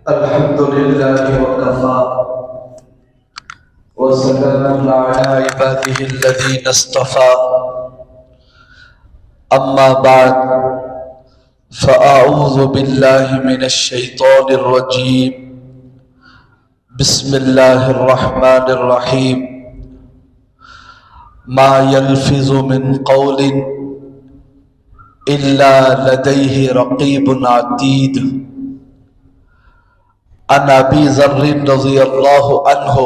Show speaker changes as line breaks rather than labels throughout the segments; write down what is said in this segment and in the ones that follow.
الحمد لله وكفى وسلام على عباده الذين اصطفى أما بعد فأعوذ بالله من الشيطان الرجيم بسم الله الرحمن الرحيم ما يلفظ من قول إلا لديه رقيب عتيد عن أبي ذر رضي الله عنه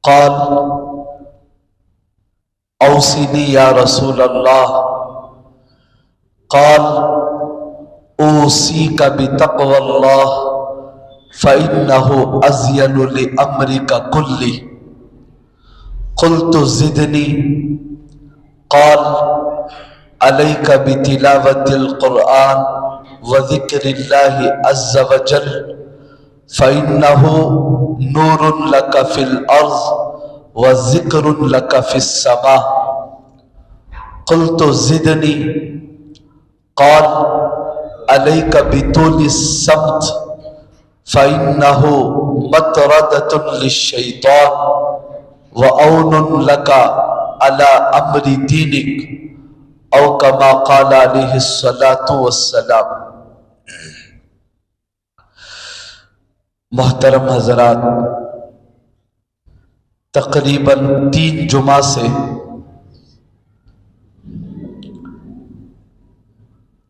قال أوصني يا رسول الله قال أوصيك بتقوى الله فإنه أزين لأمرك كله قلت زدني قال عليك بتلاوة القرآن وذكر الله عز وجل فإنه نور لك في الأرض وذكر لك في السماء قلت زدني قال عليك بطول السمت فإنه مطردة للشيطان وعون لك على أمر دينك او كما قال علیہ الصلاۃ والسلام۔ محترم حضرات، تقریباً 3 جمعہ سے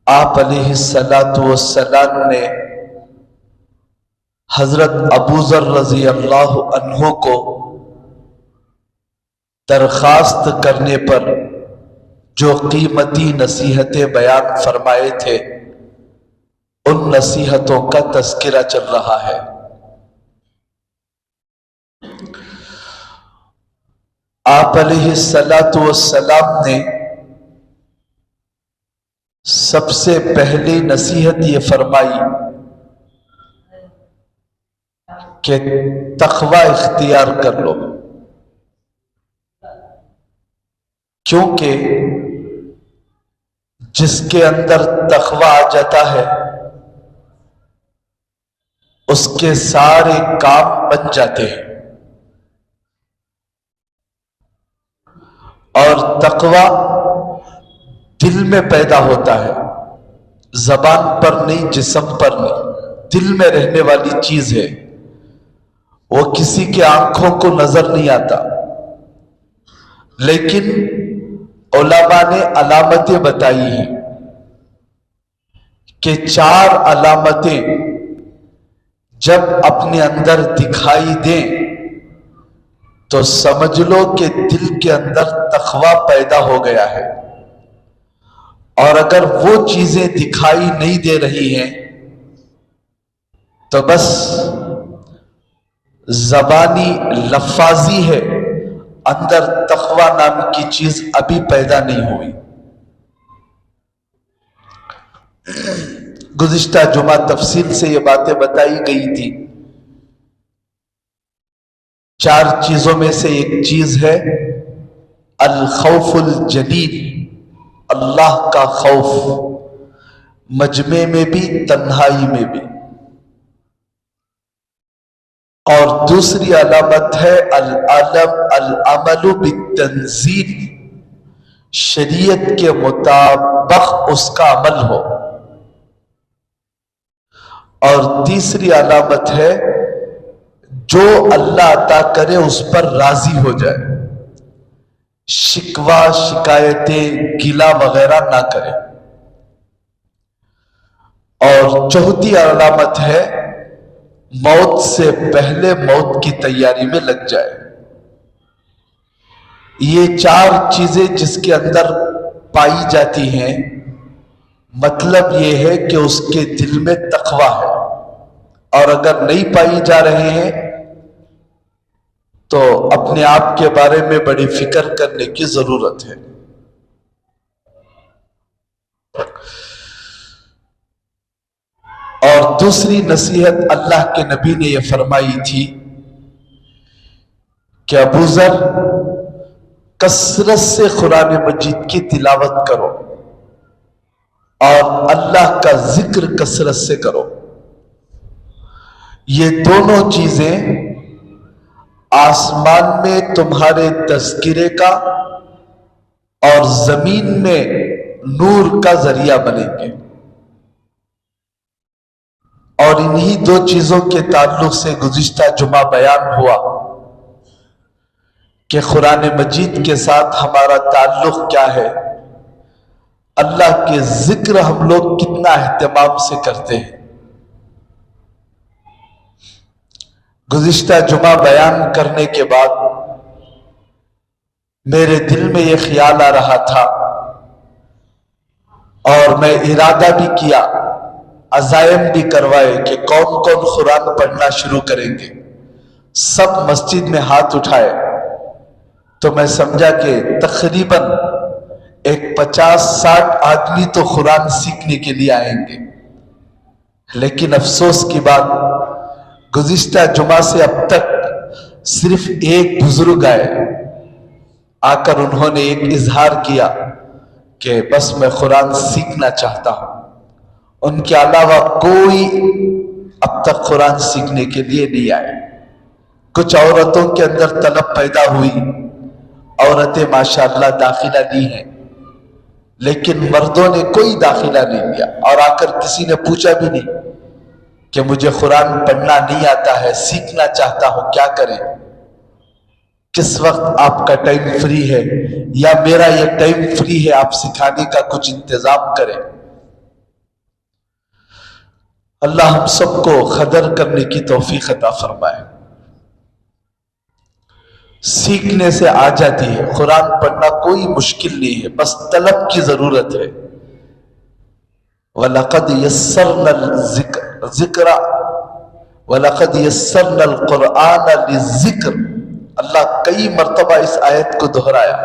آپ علیہ الصلاۃ والسلام نے حضرت ابو ذر رضی اللہ عنہ کو درخواست کرنے پر جو قیمتی نصیحتیں بیان فرمائے تھے ان نصیحتوں کا تذکرہ چل رہا ہے۔ آپ علیہ الصلاۃ والسلام نے سب سے پہلی نصیحت یہ فرمائی کہ تقوی اختیار کر لو، کیونکہ جس کے اندر تقوی آ جاتا ہے اس کے سارے کام بن جاتے ہیں، اور تقوی دل میں پیدا ہوتا ہے، زبان پر نہیں، جسم پر نہیں، دل میں رہنے والی چیز ہے، وہ کسی کے آنکھوں کو نظر نہیں آتا۔ لیکن علماء نے علامتیں بتائی ہیں کہ 4 علامتیں جب اپنے اندر دکھائی دیں تو سمجھ لو کہ دل کے اندر تقوی پیدا ہو گیا ہے، اور اگر وہ چیزیں دکھائی نہیں دے رہی ہیں تو بس زبانی لفاظی ہے، اندر تقوی نام کی چیز ابھی پیدا نہیں ہوئی۔ گزشتہ جمعہ تفصیل سے یہ باتیں بتائی گئی تھی۔ 4 چیزوں میں سے ایک چیز ہے الخوف الجلیل، اللہ کا خوف، مجمع میں بھی تنہائی میں بھی۔ اور دوسری علامت ہے العمل بالتنزیل، شریعت کے مطابق اس کا عمل ہو۔ اور تیسری علامت ہے جو اللہ عطا کرے اس پر راضی ہو جائے، شکوہ شکایتیں گلہ وغیرہ نہ کرے۔ اور چوتھی علامت ہے موت سے پہلے موت کی تیاری میں لگ جائے۔ یہ 4 چیزیں جس کے اندر پائی جاتی ہیں، مطلب یہ ہے کہ اس کے دل میں تقوی ہے، اور اگر نہیں پائی جا رہے ہیں تو اپنے آپ کے بارے میں بڑی فکر کرنے کی ضرورت ہے۔ اور دوسری نصیحت اللہ کے نبی نے یہ فرمائی تھی کہ ابو ذر کثرت سے قرآن مجید کی تلاوت کرو اور اللہ کا ذکر کثرت سے کرو۔ یہ دونوں چیزیں آسمان میں تمہارے تذکرے کا اور زمین میں نور کا ذریعہ بنیں گے. اور انہی دو چیزوں کے تعلق سے گزشتہ جمعہ بیان ہوا کہ قرآن مجید کے ساتھ ہمارا تعلق کیا ہے، اللہ کے ذکر ہم لوگ کتنا اہتمام سے کرتے ہیں. گزشتہ جمعہ بیان کرنے کے بعد میرے دل میں یہ خیال آ رہا تھا اور میں ارادہ بھی کیا، عزائم بھی کروائے کہ کون کون قرآن پڑھنا شروع کریں گے. سب مسجد میں ہاتھ اٹھائے تو میں سمجھا کہ تقریباً ایک 50-60 آدمی تو قرآن سیکھنے کے لیے آئیں گے. لیکن افسوس کی بات، گزشتہ جمعہ سے اب تک صرف ایک بزرگ آئے، آ کر انہوں نے ایک اظہار کیا کہ بس میں قرآن سیکھنا چاہتا ہوں. ان کے علاوہ کوئی اب تک قرآن سیکھنے کے لیے نہیں آئے. کچھ عورتوں کے اندر طلب پیدا ہوئی، عورتیں ماشاءاللہ داخلہ لی ہیں، لیکن مردوں نے کوئی داخلہ نہیں لیا. اور آ کر کسی نے پوچھا بھی نہیں کہ مجھے قرآن پڑھنا نہیں آتا ہے، سیکھنا چاہتا ہوں، کیا کریں؟ کس وقت آپ کا ٹائم فری ہے یا میرا یہ ٹائم فری ہے، آپ سکھانے کا کچھ انتظام کریں. اللہ ہم سب کو قدر کرنے کی توفیق عطا فرمائے. سیکھنے سے آ جاتی ہے، قرآن پڑھنا کوئی مشکل نہیں ہے، بس طلب کی ضرورت ہے. وَلَقَدْ يَسَّرْنَا الذِّكْرَ وَلَقَدْ يَسَّرْنَا الْقُرْآنَ لِلذِّكْرِ. اللہ کئی مرتبہ اس آیت کو دہرایا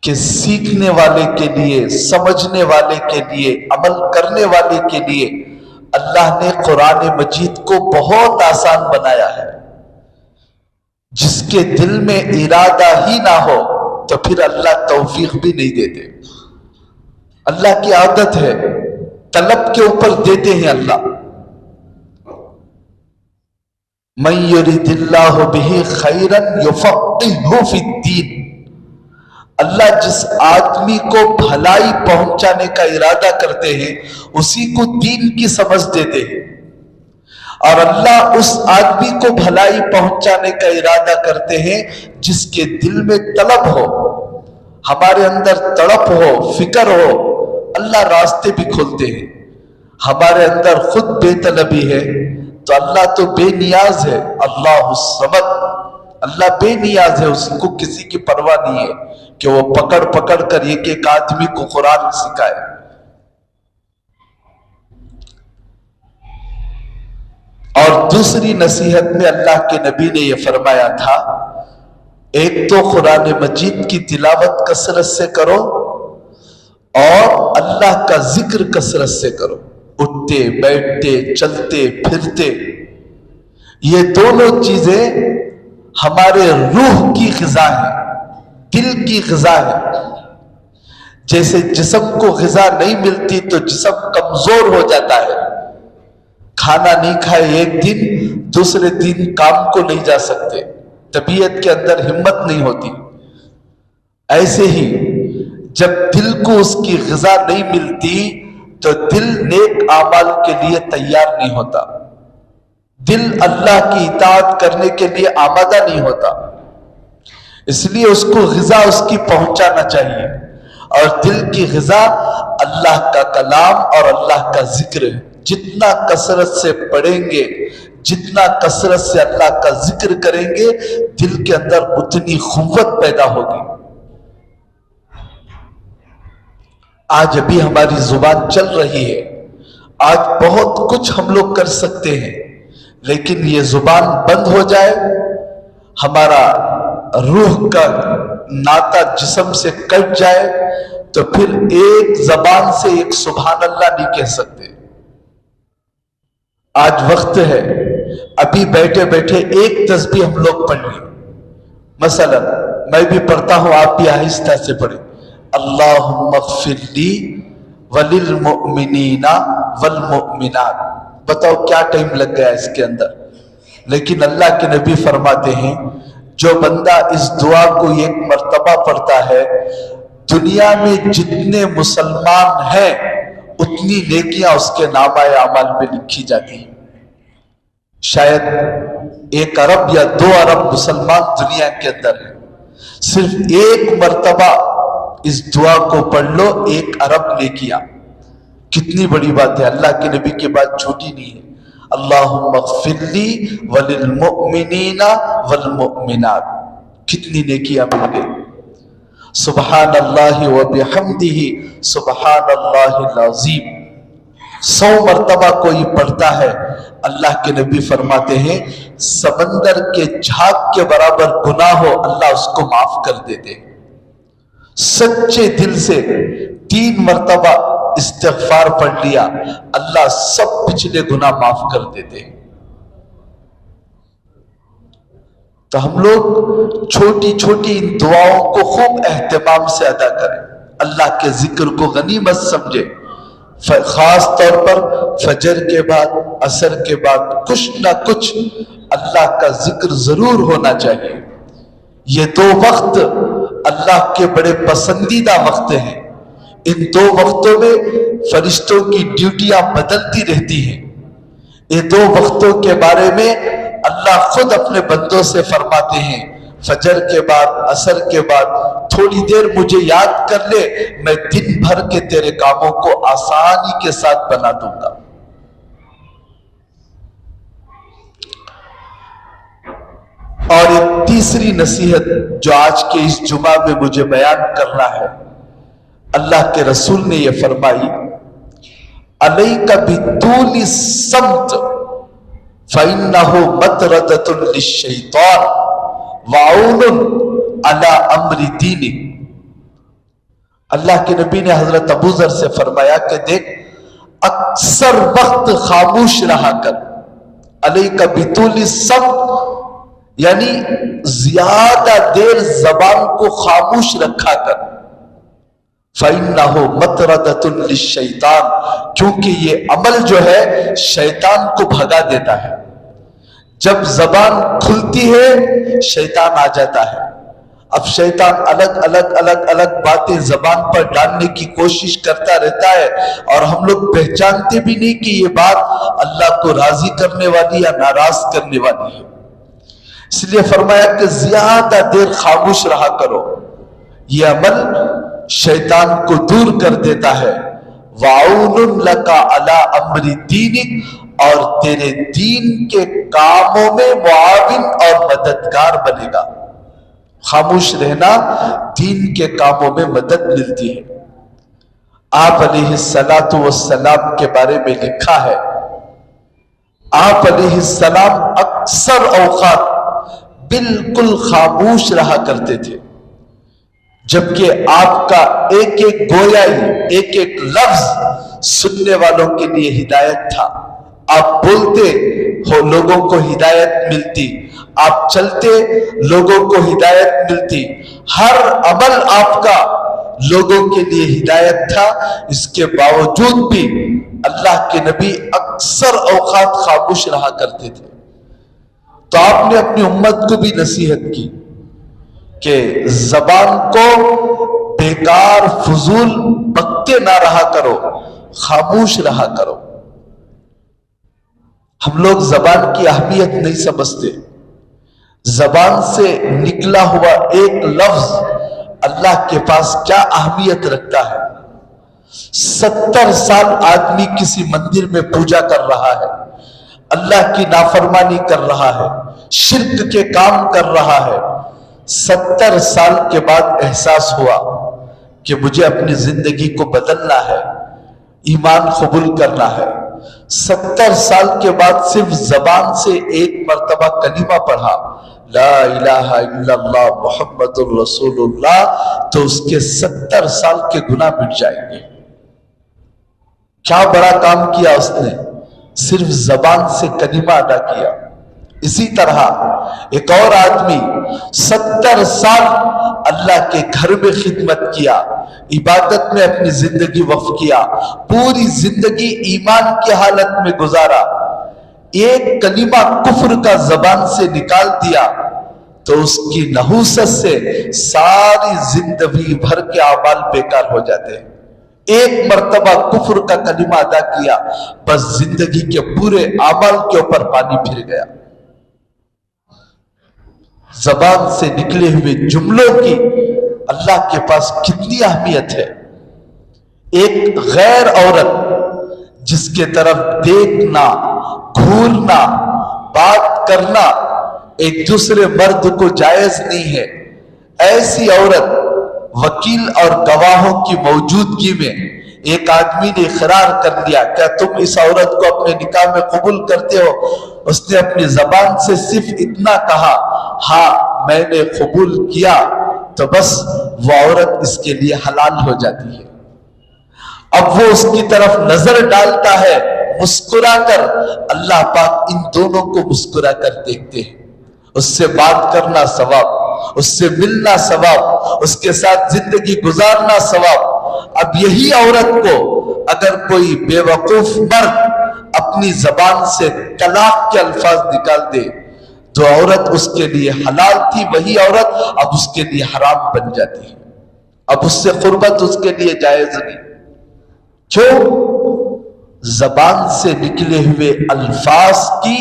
کہ سیکھنے والے کے لیے، سمجھنے والے کے لیے، عمل کرنے والے کے لیے اللہ نے قرآن مجید کو بہت آسان بنایا ہے. جس کے دل میں ارادہ ہی نہ ہو تو پھر اللہ توفیق بھی نہیں دیتے. اللہ کی عادت ہے، طلب کے اوپر دیتے ہیں اللہ. من یرید اللہ بہ خیرا یفقہہ فی الدین. اللہ جس آدمی کو بھلائی پہنچانے کا ارادہ کرتے ہیں اسی کو دین کی سمجھ دیتے ہیں. اور اللہ اس آدمی کو بھلائی پہنچانے کا ارادہ کرتے ہیں جس کے دل میں طلب ہو، ہمارے اندر تڑپ ہو، فکر ہو، اللہ راستے بھی کھولتے ہیں. ہمارے اندر خود بے طلبی ہے تو اللہ تو بے نیاز ہے. اللہ الصمد، اللہ بے نیاز ہے، اس کو کسی کی پرواہ نہیں ہے کہ وہ پکڑ پکڑ کر ایک ایک آدمی کو قرآن سکھائے. اور دوسری نصیحت میں اللہ کے نبی نے یہ فرمایا تھا، ایک تو قرآن مجید کی تلاوت کثرت سے کرو اور اللہ کا ذکر کثرت سے کرو. اٹھتے بیٹھتے چلتے پھرتے، یہ دونوں چیزیں ہمارے روح کی غذا ہے، دل کی غذا ہے. جیسے جسم کو غذا نہیں ملتی تو جسم کمزور ہو جاتا ہے. کھانا نہیں کھائے ایک دن، دوسرے دن کام کو نہیں جا سکتے، طبیعت کے اندر ہمت نہیں ہوتی. ایسے ہی جب دل کو اس کی غذا نہیں ملتی تو دل نیک اعمال کے لیے تیار نہیں ہوتا، دل اللہ کی اطاعت کرنے کے لیے آمادہ نہیں ہوتا. اس لیے اس کو غذا اس کی پہنچانا چاہیے. اور دل کی غذا اللہ کا کلام اور اللہ کا ذکر ہے. جتنا کثرت سے پڑھیں گے، جتنا کثرت سے اللہ کا ذکر کریں گے، دل کے اندر اتنی قوت پیدا ہوگی. آج ابھی ہماری زبان چل رہی ہے، آج بہت کچھ ہم لوگ کر سکتے ہیں، لیکن یہ زبان بند ہو جائے، ہمارا روح کا ناطہ جسم سے کٹ جائے تو پھر ایک زبان سے ایک سبحان اللہ نہیں کہہ سکتے. آج وقت ہے ابھی بیٹھے بیٹھے ایک تسبیح ہم لوگ پڑھ لیں. مثلا میں بھی پڑھتا ہوں، آپ بھی آہستہ سے پڑھیں. اللہم اغفر لی وللمؤمنین والمؤمنات. بتاؤ کیا ٹائم لگ گیا اس کے اندر. لیکن اللہ کے نبی فرماتے ہیں جو بندہ اس دعا کو ایک مرتبہ پڑھتا ہے، دنیا میں جتنے مسلمان ہیں اتنی نیکیاں اس کے نامہ اعمال میں لکھی جاتی ہیں. شاید 1 ارب یا 2 ارب مسلمان دنیا کے اندر ہیں، صرف ایک مرتبہ اس دعا کو پڑھ لو 1 ارب نیکیاں. کتنی بڑی بات ہے. اللہ کے نبی کے بعد چھوٹی نہیں ہے. اللہم اغفر لی وللمؤمنین والمؤمنات. کتنی نیکیاں مل گئی. سبحان اللہ وبحمدہ سبحان اللہ العظیم. 100 مرتبہ کوئی پڑھتا ہے، اللہ کے نبی فرماتے ہیں سمندر کے جھاگ کے برابر گناہ ہو اللہ اس کو معاف کر دیتے. سچے دل سے 3 مرتبہ استغفار پڑھ لیا، اللہ سب پچھلے گناہ معاف کر دیتے. تو ہم لوگ چھوٹی چھوٹی ان دعاؤں کو خوب اہتمام سے ادا کریں. اللہ کے ذکر کو غنیمت سمجھے. خاص طور پر فجر کے بعد، عصر کے بعد کچھ نہ کچھ اللہ کا ذکر ضرور ہونا چاہیے. یہ 2 وقت اللہ کے بڑے پسندیدہ وقت ہیں. ان 2 وقتوں میں فرشتوں کی ڈیوٹیاں بدلتی رہتی ہیں. یہ 2 وقتوں کے بارے میں اللہ خود اپنے بندوں سے فرماتے ہیں فجر کے بعد، عصر کے بعد تھوڑی دیر مجھے یاد کر لے، میں دن بھر کے تیرے کاموں کو آسانی کے ساتھ بنا دوں گا. اور ایک تیسری نصیحت جو آج کے اس جمعہ میں مجھے بیان کرنا ہے، اللہ کے رسول نے یہ فرمائی علیک بطول الصمت فإنہ مطردۃ للشیطان وعون علی امر دینک. اللہ کے نبی نے حضرت ابو ذر سے فرمایا کہ دیکھ اکثر وقت خاموش رہا کر. علیک بطول الصمت یعنی زیادہ دیر زبان کو خاموش رکھا کر. فَإِنَّهُ مَطْرَدَةٌ لِلشَّيْطَانِ کیونکہ یہ عمل جو ہے شیطان کو بھگا دیتا ہے. جب زبان کھلتی ہے شیطان آ جاتا ہے. اب شیطان الگ الگ باتیں زبان پر ڈالنے کی کوشش کرتا رہتا ہے اور ہم لوگ پہچانتے بھی نہیں کہ یہ بات اللہ کو راضی کرنے والی یا ناراض کرنے والی ہے. اس لیے فرمایا کہ زیادہ دیر خاموش رہا کرو. یہ عمل شیطان کو دور کر دیتا ہے. وَعَوْنٌ لَكَ عَلَىٰ أَمْرِ دِينِكَ اور تیرے دین کے کاموں میں معاون اور مددگار بنے گا. خاموش رہنا دین کے کاموں میں مدد ملتی ہے. آپ علیہ السلام کے بارے میں لکھا ہے آپ علیہ السلام اکثر اوقات بالکل خاموش رہا کرتے تھے، جبکہ آپ کا ایک ایک گویائی، ایک ایک لفظ سننے والوں کے لیے ہدایت تھا. آپ بولتے ہو لوگوں کو ہدایت ملتی، آپ چلتے لوگوں کو ہدایت ملتی، ہر عمل آپ کا لوگوں کے لیے ہدایت تھا. اس کے باوجود بھی اللہ کے نبی اکثر اوقات خاموش رہا کرتے تھے. تو آپ نے اپنی امت کو بھی نصیحت کی کہ زبان کو بیکار فضول بکتے نہ رہا کرو، خاموش رہا کرو. ہم لوگ زبان کی اہمیت نہیں سمجھتے. زبان سے نکلا ہوا ایک لفظ اللہ کے پاس کیا اہمیت رکھتا ہے. 70 سال آدمی کسی مندر میں پوجا کر رہا ہے، اللہ کی نافرمانی کر رہا ہے، شرک کے کام کر رہا ہے. 70 سال کے بعد احساس ہوا کہ مجھے اپنی زندگی کو بدلنا ہے، ایمان قبول کرنا ہے. 70 سال کے بعد صرف زبان سے ایک مرتبہ کلمہ پڑھا لا الہ الا اللہ محمد الرسول اللہ، تو اس کے 70 سال کے گناہ مٹ جائیں گے. کیا بڑا کام کیا اس نے، صرف زبان سے کلمہ ادا کیا. اسی طرح ایک اور آدمی 70 سال اللہ کے گھر میں خدمت کیا، عبادت میں اپنی زندگی وقف کیا، پوری زندگی ایمان کی حالت میں گزارا. ایک کلمہ کفر کا زبان سے نکال دیا تو اس کی نحوست سے ساری زندگی بھر کے اعمال بیکار ہو جاتے ہیں۔ ایک مرتبہ کفر کا کلمہ ادا کیا، بس زندگی کے پورے اعمال کے اوپر پانی پھر گیا۔ زبان سے نکلے ہوئے جملوں کی اللہ کے پاس کتنی اہمیت ہے۔ ایک غیر عورت جس کے طرف دیکھنا، گھورنا، بات کرنا ایک دوسرے مرد کو جائز نہیں ہے، ایسی عورت وکیل اور گواہوں کی موجودگی میں ایک آدمی نے اقرار کر لیا، کیا تم اس عورت کو اپنے نکاح میں قبول کرتے ہو؟ اس نے اپنی زبان سے صرف اتنا کہا، ہاں میں نے قبول کیا، تو بس وہ عورت اس کے لیے حلال ہو جاتی ہے۔ اب وہ اس کی طرف نظر ڈالتا ہے مسکرا کر، اللہ پاک ان دونوں کو مسکرا کر دیکھتے ہیں۔ اس سے بات کرنا ثواب، اس سے ملنا ثواب، اس کے ساتھ زندگی گزارنا ثواب۔ اب یہی عورت کو اگر کوئی بے وقوف مرد اپنی زبان سے طلاق کے الفاظ نکال دے تو عورت اس کے لیے حلال تھی، وہی عورت اب اس کے لیے حرام بن جاتی ہے، اب اس سے قربت اس کے لیے جائز نہیں۔ کیوں؟ زبان سے نکلے ہوئے الفاظ کی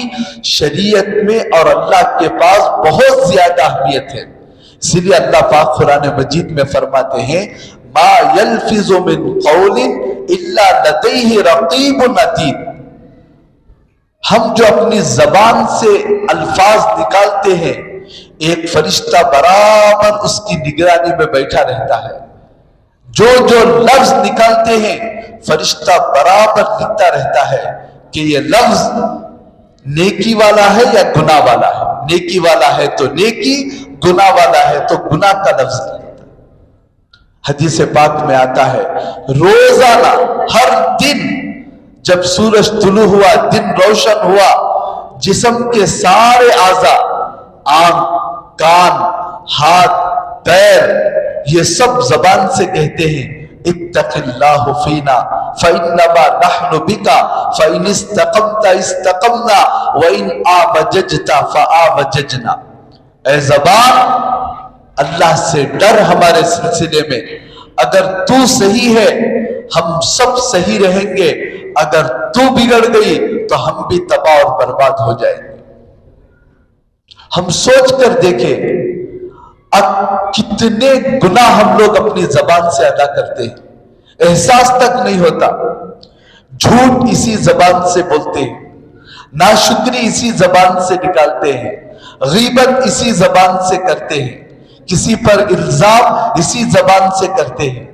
شریعت میں اور اللہ کے پاس بہت زیادہ اہمیت ہے۔ اسی لیے اللہ پاک قرآن مجید میں فرماتے ہیں، ما یلفظ من قول الا لدیہ رقیب عتید۔ ہم جو اپنی زبان سے الفاظ نکالتے ہیں، ایک فرشتہ برابر اس کی نگرانی میں بیٹھا رہتا ہے۔ جو لفظ نکالتے ہیں فرشتہ برابر لکھتا رہتا ہے کہ یہ لفظ نیکی والا ہے یا گناہ والا ہے، نیکی والا ہے تو نیکی، گناہ والا ہے تو گناہ کا لفظ لکھتا ہے۔ حدیث پاک میں آتا ہے روزانہ ہر دن جب سورج طلوع ہوا، دن روشن ہوا، جسم کے سارے اعضاء، آنکھ، کان، ہاتھ، پیر، یہ سب زبان سے کہتے ہیں اتق اللہ فینا فإنما نحن بک فإن استقمت استقمنا وإن آوججت فآوججنا۔ اے زبان، اللہ سے ڈر ہمارے سلسلے میں، اگر تو صحیح ہے ہم سب صحیح رہیں گے، اگر تو بگڑ گئی تو ہم بھی تباہ اور برباد ہو جائیں گے۔ ہم سوچ کر دیکھیں اب کتنے گناہ ہم لوگ اپنی زبان سے ادا کرتے ہیں، احساس تک نہیں ہوتا۔ جھوٹ اسی زبان سے بولتے ہیں، ناشکری اسی زبان سے نکالتے ہیں، غیبت اسی زبان سے کرتے ہیں، کسی پر الزام اسی زبان سے کرتے ہیں۔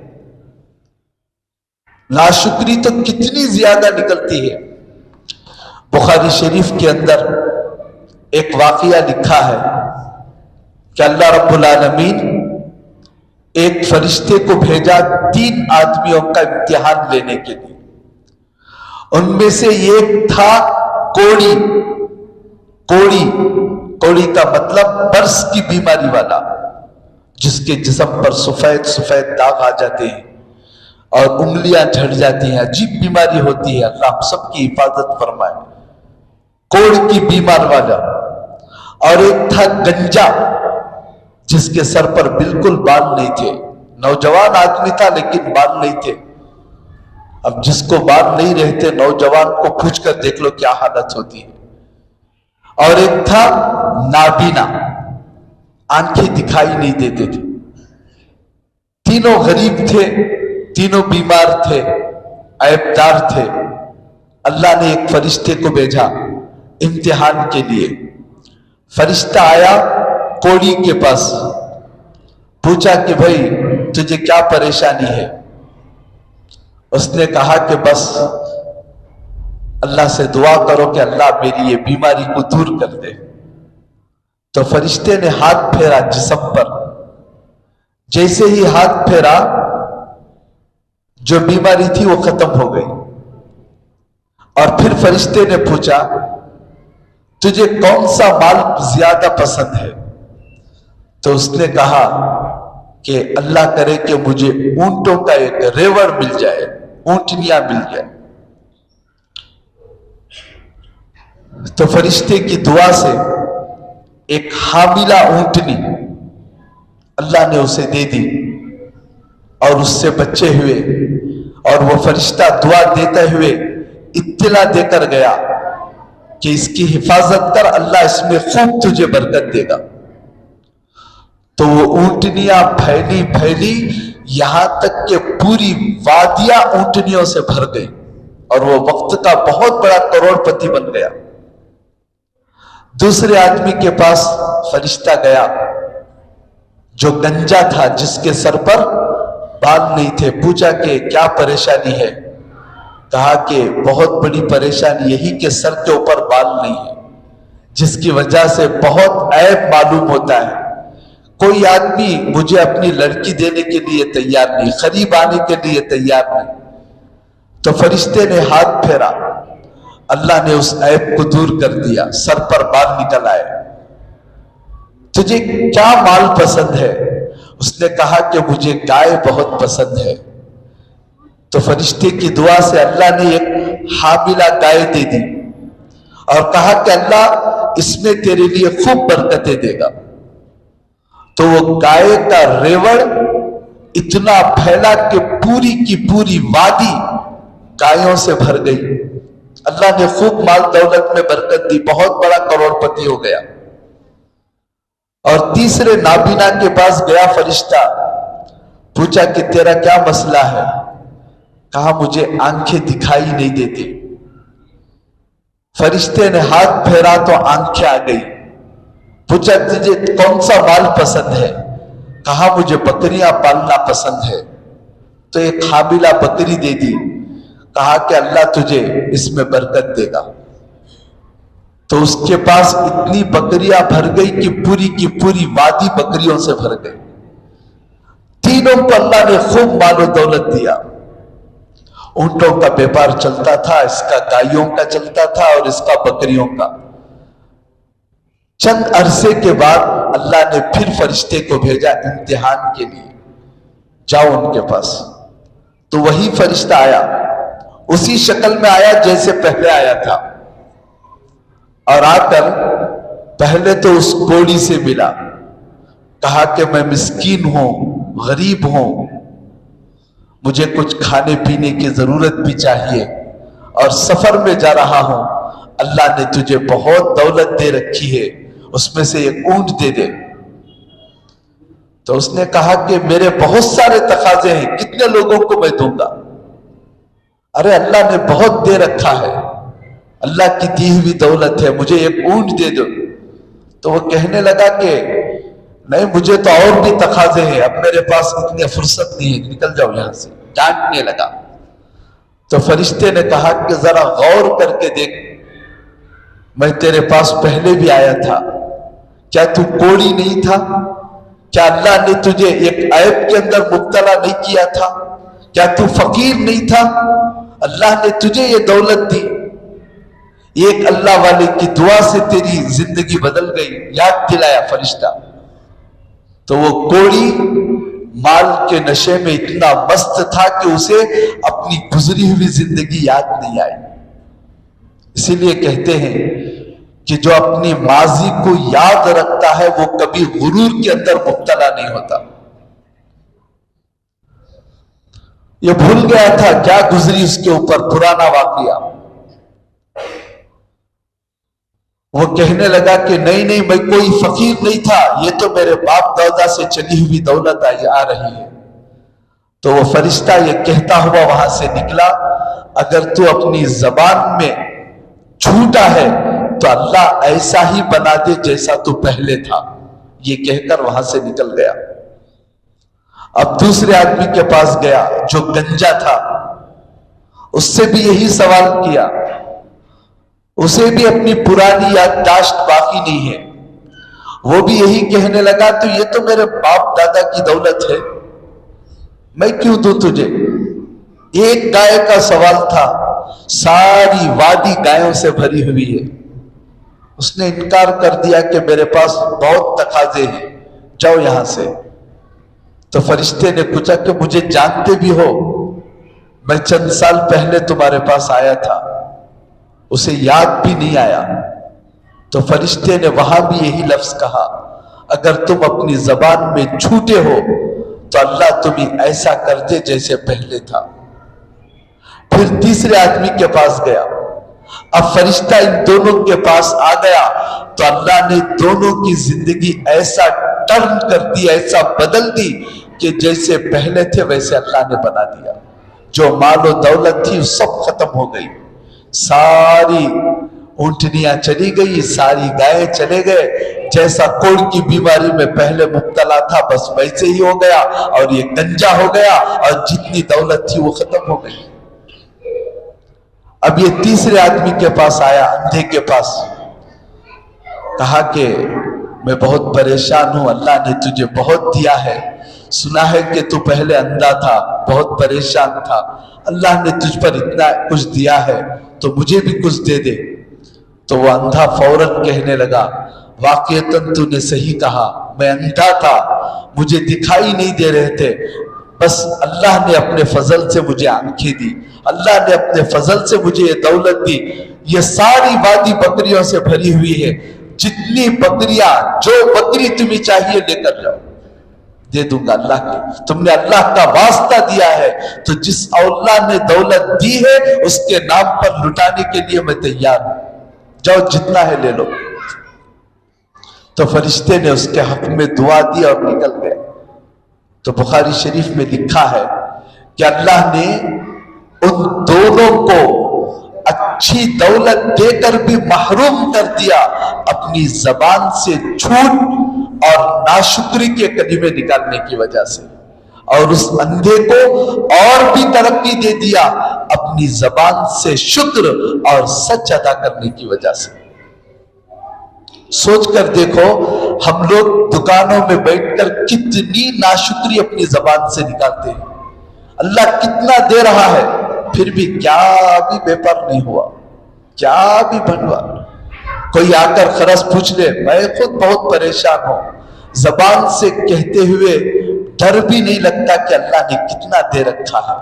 ناشکری تو کتنی زیادہ نکلتی ہے۔ بخاری شریف کے اندر ایک واقعہ لکھا ہے کہ اللہ رب العالمین ایک فرشتے کو بھیجا 3 آدمیوں کا امتحان لینے کے لیے۔ ان میں سے ایک تھا کوڑی، کوڑی کا مطلب برس کی بیماری والا، جس کے جسم پر سفید سفید داغ آ جاتے ہیں اور انگلیاں جھڑ جاتی ہیں، عجیب بیماری ہوتی ہے، اللہ ہم سب کی حفاظت فرمائے۔ کوڑ کی بیمار والا۔ اور ایک تھا گنجا، جس کے سر پر بالکل بال نہیں تھے، نوجوان آدمی تھا لیکن بال نہیں تھے۔ اب جس کو بال نہیں رہتے نوجوان کو پوچھ کر دیکھ لو کیا حالت ہوتی ہے۔ اور ایک تھا نابینا، آنکھیں دکھائی نہیں دیتے تھے۔ تینوں غریب تھے، تینوں بیمار تھے، عیبدار تھے۔ اللہ نے ایک فرشتے کو بھیجا امتحان کے لیے۔ فرشتہ آیا کوڑی کے پاس، پوچھا کہ بھائی تجھے کیا پریشانی ہے؟ اس نے کہا کہ بس اللہ سے دعا کرو کہ اللہ میری یہ بیماری کو دور کر دے۔ تو فرشتے نے ہاتھ پھیرا جسم پر، جیسے ہی ہاتھ پھیرا جو بیماری تھی وہ ختم ہو گئی۔ اور پھر فرشتے نے پوچھا تجھے کون سا مال زیادہ پسند ہے؟ تو اس نے کہا کہ اللہ کرے کہ مجھے اونٹوں کا ایک ریوڑ مل جائے، اونٹنیاں مل جائے۔ تو فرشتے کی دعا سے ایک حاملہ اونٹنی اللہ نے اسے دے دی اور اس سے بچے ہوئے، اور وہ فرشتہ دعا دیتے ہوئے اطلاع دے کر گیا کہ اس کی حفاظت کر، اللہ اس میں خوب تجھے برکت دے گا۔ تو وہ اونٹنیاں پھیلی پھیلی یہاں تک کہ پوری وادیاں اونٹنیوں سے بھر گئی، اور وہ وقت کا بہت بڑا کروڑ پتی بن گیا۔ دوسرے آدمی کے پاس فرشتہ گیا جو گنجا تھا، جس کے سر پر بال نہیں تھے، پوچھا کہ کیا پریشانی ہے؟ کہا کہ بہت بڑی پریشانی یہی کہ سر کے اوپر بال نہیں ہے، جس کی وجہ سے بہت عیب معلوم ہوتا ہے۔ کوئی آدمی مجھے اپنی لڑکی دینے کے لیے تیار نہیں، قریب آنے کے لیے تیار نہیں۔ تو فرشتے نے ہاتھ پھیرا، اللہ نے اس عیب کو دور کر دیا، سر پر بال نکل آئے۔ تجھے کیا مال پسند ہے؟ اس نے کہا کہ مجھے گائے بہت پسند ہے۔ تو فرشتے کی دعا سے اللہ نے ایک حاملہ گائے دے دی اور کہا کہ اللہ اس میں تیرے لیے خوب برکتیں دے گا۔ تو وہ گائے کا ریوڑ اتنا پھیلا کہ پوری کی پوری وادی گایوں سے بھر گئی۔ اللہ نے خوب مال دولت میں برکت دی، بہت بڑا کروڑ پتی ہو گیا۔ اور تیسرے نابینا کے پاس گیا فرشتہ، پوچھا کہ تیرا کیا مسئلہ ہے؟ کہا مجھے آنکھیں دکھائی نہیں دیتی۔ فرشتے نے ہاتھ پھیرا تو آنکھیں آ گئی۔ پوچھا تجھے کون سا مال پسند ہے؟ کہا مجھے بکریاں پالنا پسند ہے۔ تو ایک حاملہ بکری دے دی، کہا کہ اللہ تجھے اس میں برکت دے گا۔ تو اس کے پاس اتنی بکریاں بھر گئی کہ پوری کی پوری وادی بکریوں سے بھر گئی۔ تینوں کو اللہ نے خوب مال و دولت دیا۔ اونٹوں کا بیپار چلتا تھا، اس کا گائیوں کا چلتا تھا، اور اس کا بکریوں کا۔ چند عرصے کے بعد اللہ نے پھر فرشتے کو بھیجا امتحان کے لیے، جاؤ ان کے پاس۔ تو وہی فرشتہ آیا، اسی شکل میں آیا جیسے پہلے آیا تھا، اور آ کر پہلے تو اس کوڑی سے ملا، کہا کہ میں مسکین ہوں، غریب ہوں، مجھے کچھ کھانے پینے کی ضرورت بھی چاہیے، اور سفر میں جا رہا ہوں، اللہ نے تجھے بہت دولت دے رکھی ہے، اس میں سے ایک اونٹ دے دے۔ تو اس نے کہا کہ میرے بہت سارے تقاضے ہیں، کتنے لوگوں کو میں دوں گا؟ ارے اللہ نے بہت دے رکھا ہے، اللہ کی دی ہوئی دولت ہے، مجھے ایک اونٹ دے دو۔ تو وہ کہنے لگا کہ نہیں، مجھے تو اور بھی تقاضے ہیں، اب میرے پاس اتنی فرصت نہیں ہے، نکل جاؤ یہاں سے، ڈانٹنے لگا۔ تو فرشتے نے کہا کہ ذرا غور کر کے دیکھ، میں تیرے پاس پہلے بھی آیا تھا، کیا تو کوڑی نہیں تھا؟ کیا اللہ نے تجھے ایک عیب کے اندر مبتلا نہیں کیا تھا؟ کیا تو فقیر نہیں تھا؟ اللہ نے تجھے یہ دولت دی، ایک اللہ والے کی دعا سے تیری زندگی بدل گئی، یاد دلایا فرشتہ۔ تو وہ کوڑی مال کے نشے میں اتنا مست تھا کہ اسے اپنی گزری ہوئی زندگی یاد نہیں آئی۔ اسی لیے کہتے ہیں کہ جو اپنی ماضی کو یاد رکھتا ہے وہ کبھی غرور کے اندر مبتلا نہیں ہوتا۔ یہ بھول گیا تھا کیا گزری اس کے اوپر پرانا واقعہ، وہ کہنے لگا کہ نہیں نہیں، میں کوئی فقیر نہیں تھا، یہ تو میرے باپ دادا سے چلی ہوئی دولت آ رہی ہے۔ تو وہ فرشتہ یہ کہتا ہوا وہاں سے نکلا، اگر تو اپنی زبان میں جھوٹا ہے تو اللہ ایسا ہی بنا دے جیسا تو پہلے تھا، یہ کہہ کر وہاں سے نکل گیا۔ اب دوسرے آدمی کے پاس گیا جو گنجا تھا، اس سے بھی یہی سوال کیا، اسے بھی اپنی پرانی یادداشت باقی نہیں ہے، وہ بھی یہی کہنے لگا تو یہ تو میرے باپ دادا کی دولت ہے، میں کیوں دوں تجھے؟ ایک گائے کا سوال تھا، ساری وادی گایوں سے بھری ہوئی ہے۔ اس نے انکار کر دیا کہ میرے پاس بہت تقاضے ہیں، جاؤ یہاں سے۔ تو فرشتے نے پوچھا کہ مجھے جانتے بھی ہو؟ میں چند سال پہلے تمہارے پاس آیا تھا، اسے یاد بھی نہیں آیا، تو فرشتے نے وہاں بھی یہی لفظ کہا، اگر تم اپنی زبان میں جھوٹے ہو تو اللہ تمہیں ایسا کر دے جیسے پہلے تھا۔ پھر تیسرے آدمی کے پاس گیا، اب فرشتہ ان دونوں کے پاس آ گیا تو اللہ نے دونوں کی زندگی ایسا ٹرن کر دی، ایسا بدل دی کہ جیسے پہلے تھے ویسے اللہ نے بنا دیا۔ جو مال و دولت تھی سب ختم ہو گئی، ساری اونٹنیاں چلی گئی، ساری گائے چلے گئے، جیسا کوڑ کی بیماری میں پہلے مبتلا تھا بس ویسے ہی ہو گیا، اور یہ گنجا ہو گیا، اور جتنی دولت تھی وہ ختم ہو گئی۔ اب یہ تیسرے آدمی کے پاس آیا، اندھے کے پاس، کہا کہ میں بہت پریشان ہوں، اللہ نے تجھے بہت دیا ہے، سنا ہے کہ تو پہلے اندھا تھا، بہت پریشان تھا، اللہ نے تجھ پر اتنا کچھ دیا ہے تو مجھے بھی کچھ دے دے۔ تو وہ اندھا فوراً کہنے لگا، واقعتاً تو نے صحیح کہا، میں اندھا تھا، مجھے دکھائی نہیں دے رہے تھے، بس اللہ نے اپنے فضل سے مجھے آنکھیں دی، اللہ نے اپنے فضل سے مجھے یہ دولت دی، یہ ساری وادی بکریوں سے بھری ہوئی ہے، جتنی بکریاں، جو بکری تمہیں چاہیے لے کر جاؤ، دے دوں گا۔ اللہ کی تم نے اللہ کا واسطہ دیا ہے تو جس اللہ نے دولت دی ہے اس کے نام پر لٹانے کے لیے میں تیار ہوں، جاؤ جتنا ہے لے لو۔ تو فرشتے نے اس کے حق میں دعا دی اور نکل گئے۔ تو بخاری شریف میں لکھا ہے کہ اللہ نے ان دونوں کو اچھی دولت دے کر بھی محروم کر دیا اپنی زبان سے جھوٹ اور ناشکری کے کلمے نکالنے کی وجہ سے، اور اس اندھے کو اور بھی ترقی دے دیا اپنی زبان سے شکر اور سچ ادا کرنے کی وجہ سے۔ سوچ کر دیکھو، ہم لوگ دکانوں میں بیٹھ کر کتنی ناشکری اپنی زبان سے نکالتے ہیں، اللہ کتنا دے رہا ہے پھر بھی کیا بھی بیپار نہیں ہوا، کیا بھی بنوا۔ کوئی آ کر خرس پوچھ لے، میں خود بہت پریشان ہوں، زبان سے کہتے ہوئے ڈر بھی نہیں لگتا کہ اللہ نے کتنا دے رکھا ہے،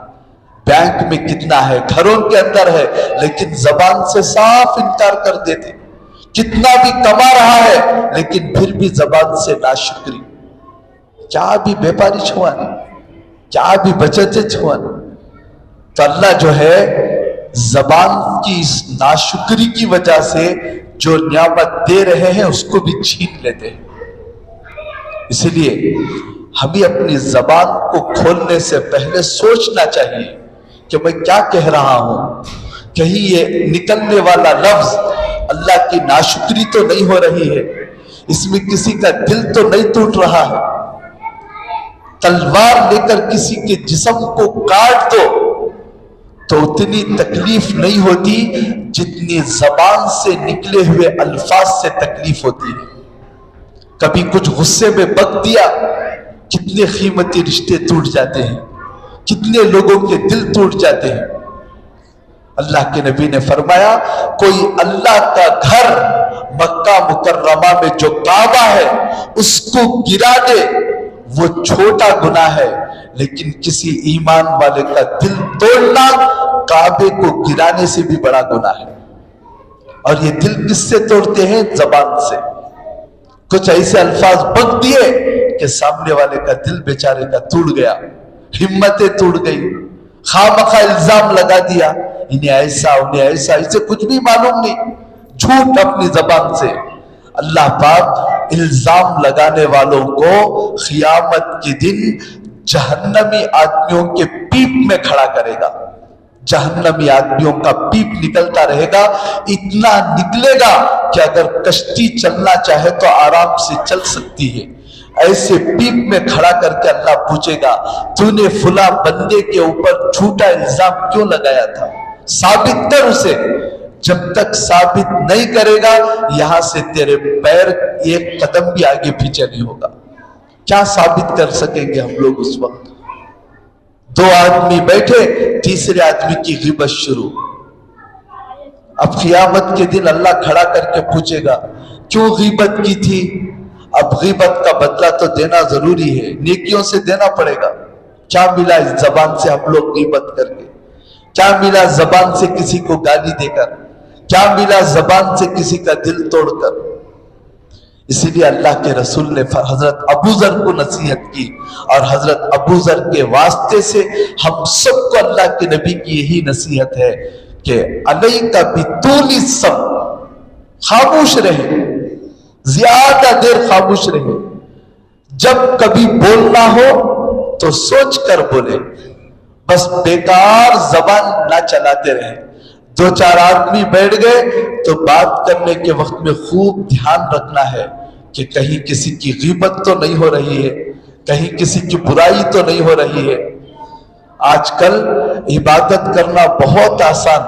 بینک میں کتنا ہے، گھروں کے اندر ہے، لیکن زبان سے صاف انکار کر دیتے، کتنا بھی کما رہا ہے لیکن پھر بھی زبان سے ناشکری، کیا بھی بیپاری چھوانی، کیا بھی بچت چھوانی۔ تو اللہ جو ہے زبان کی اس ناشکری کی وجہ سے جو نعمت دے رہے ہیں اس کو بھی چھین لیتے ہیں۔ اس لیے ہمیں اپنی زبان کو کھولنے سے پہلے سوچنا چاہیے کہ میں کیا کہہ رہا ہوں، کہیں یہ نکلنے والا لفظ اللہ کی ناشکری تو نہیں ہو رہی ہے، اس میں کسی کا دل تو نہیں ٹوٹ رہا ہے۔ تلوار لے کر کسی کے جسم کو کاٹ دو تو اتنی تکلیف نہیں ہوتی جتنی زبان سے نکلے ہوئے الفاظ سے تکلیف ہوتی ہے۔ کبھی کچھ غصے میں بک دیا، کتنے قیمتی رشتے ٹوٹ جاتے ہیں، کتنے لوگوں کے دل ٹوٹ جاتے ہیں۔ اللہ کے نبی نے فرمایا، کوئی اللہ کا گھر مکہ مکرمہ میں جو کعبہ ہے اس کو گرا دے وہ چھوٹا گناہ ہے، لیکن کسی ایمان والے کا دل توڑنا کعبے کو گرانے سے بھی بڑا گناہ ہے۔ اور یہ دل کس سے توڑتے ہیں؟ زبان سے۔ کچھ ایسے الفاظ بک دیے کہ سامنے والے کا دل بیچارے کا ٹوٹ گیا، ہمتیں ٹوٹ گئی، خامخواہ الزام لگا دیا، انہیں ایسا انہیں ایسا، اسے کچھ بھی معلوم نہیں، جھوٹ اپنی زبان سے۔ اللہ پاک الزام لگانے والوں کو قیامت کے دن جہنمی آدمیوں کے پیپ میں کھڑا کرے گا، جہنمی آدمیوں کا پیپ نکلتا رہے گا، اتنا نکلے گا کہ اگر کشتی چلنا چاہے تو آرام سے چل سکتی ہے۔ ایسے پیپ میں کھڑا کر کے اللہ پوچھے گا، تو نے فلاں بندے کے اوپر جھوٹا الزام کیوں لگایا تھا؟ ثابت کر اسے۔ جب تک ثابت نہیں کرے گا یہاں سے تیرے پیر ایک قدم بھی آگے پیچھے نہیں ہوگا۔ کیا ثابت کر سکیں گے ہم لوگ اس وقت؟ دو آدمی بیٹھے، تیسرے آدمی کی غیبت شروع۔ اب قیامت کے دن اللہ کھڑا کر کے پوچھے گا، کیوں غیبت کی تھی؟ اب غیبت کا بدلہ تو دینا ضروری ہے، نیکیوں سے دینا پڑے گا۔ کیا ملا اس زبان سے ہم لوگ غیبت کر کے؟ کیا ملا زبان سے کسی کو گالی دے کر؟ کیا ملا زبان سے کسی کا دل توڑ کر؟ اسی لیے اللہ کے رسول نے حضرت ابو ذر کو نصیحت کی، اور حضرت ابو ذر کے واسطے سے ہم سب کو اللہ کے نبی کی یہی نصیحت ہے کہ علیک بطول الصمت، خاموش رہے، زیادہ دیر خاموش رہے، جب کبھی بولنا ہو تو سوچ کر بولے، بس بیکار زبان نہ چلاتے رہے۔ دو چار آدمی بیٹھ گئے تو بات کرنے کے وقت میں خوب دھیان رکھنا ہے کہ کہیں کسی کی غیبت تو نہیں ہو رہی ہے، کہیں کسی کی برائی تو نہیں ہو رہی ہے۔ آج کل عبادت کرنا بہت آسان،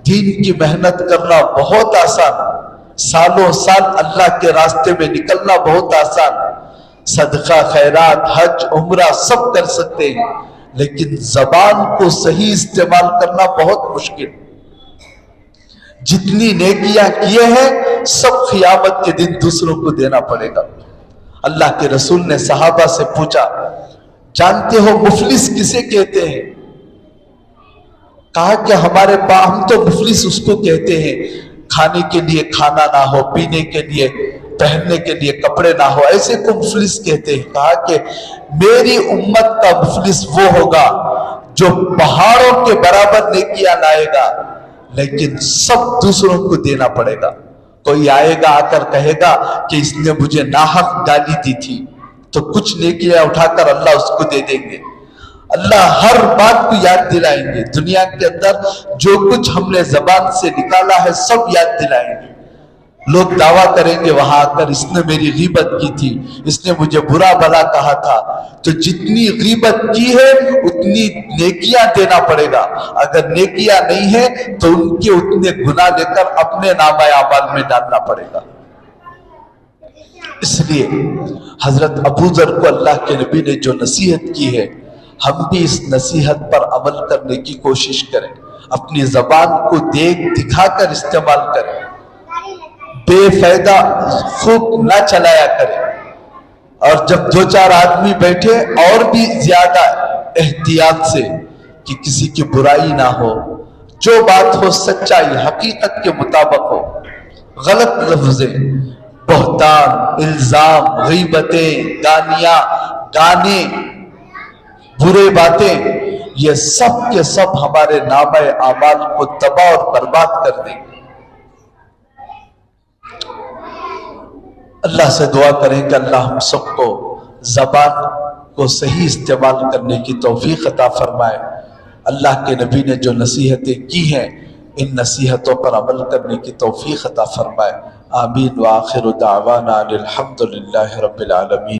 دین کی محنت کرنا بہت آسان، سالوں سال اللہ کے راستے میں نکلنا بہت آسان، صدقہ خیرات حج عمرہ سب کر سکتے ہیں، لیکن زبان کو صحیح استعمال کرنا بہت مشکل۔ جتنی نیکیاں کیے ہیں سب قیامت کے دن دوسروں کو دینا پڑے گا۔ اللہ کے رسول نے صحابہ سے پوچھا، جانتے ہو مفلس کسے کہتے ہیں؟ کہا کہ ہمارے پاس ہم تو مفلس اس کو کہتے ہیں کھانے کے لیے کھانا نہ ہو، پینے کے لیے پہننے کے لیے کپڑے نہ ہو، ایسے کو مفلس کہتے ہیں۔ کہا کہ میری امت کا مفلس وہ ہوگا جو پہاڑوں کے برابر نیکیاں لائے گا لیکن سب دوسروں کو دینا پڑے گا۔ کوئی آئے گا آ کر کہے گا کہ اس نے مجھے ناحق گالی دی تھی، تو کچھ نیکیاں اٹھا کر اللہ اس کو دے دیں گے۔ اللہ ہر بات کو یاد دلائیں گے، دنیا کے اندر جو کچھ ہم نے زبان سے نکالا ہے سب یاد دلائیں گے۔ لوگ دعویٰ کریں گے وہاں آ کر اس نے میری غیبت کی تھی، اس نے مجھے برا بھلا کہا تھا، تو جتنی غیبت کی ہے اتنی نیکیاں دینا پڑے گا، اگر نیکیاں نہیں ہیں تو ان کے اتنے گناہ لے کر اپنے نامہ اعمال میں ڈالنا پڑے گا۔ اس لیے حضرت ابو ذر کو اللہ کے نبی نے جو نصیحت کی ہے، ہم بھی اس نصیحت پر عمل کرنے کی کوشش کریں، اپنی زبان کو دیکھ دکھا کر استعمال کریں، بے فائدہ خوب نہ چلایا کریں، اور جب دو چار آدمی بیٹھے اور بھی زیادہ احتیاط سے کہ کسی کی برائی نہ ہو، جو بات ہو سچائی حقیقت کے مطابق ہو، غلط لفظیں، بہتان، الزام، غیبتیں، گانیاں، گانے، برے باتیں، یہ سب کے سب ہمارے نامہ اعمال کو تباہ اور برباد کر دیں گے۔ اللہ سے دعا کریں کہ اللہ ہم سب کو زبان کو صحیح استعمال کرنے کی توفیق عطا فرمائے۔ اللہ کے نبی نے جو نصیحتیں کی ہیں ان نصیحتوں پر عمل کرنے کی توفیق عطا فرمائے۔ آمین وآخر دعوانا الحمدللہ رب العالمین۔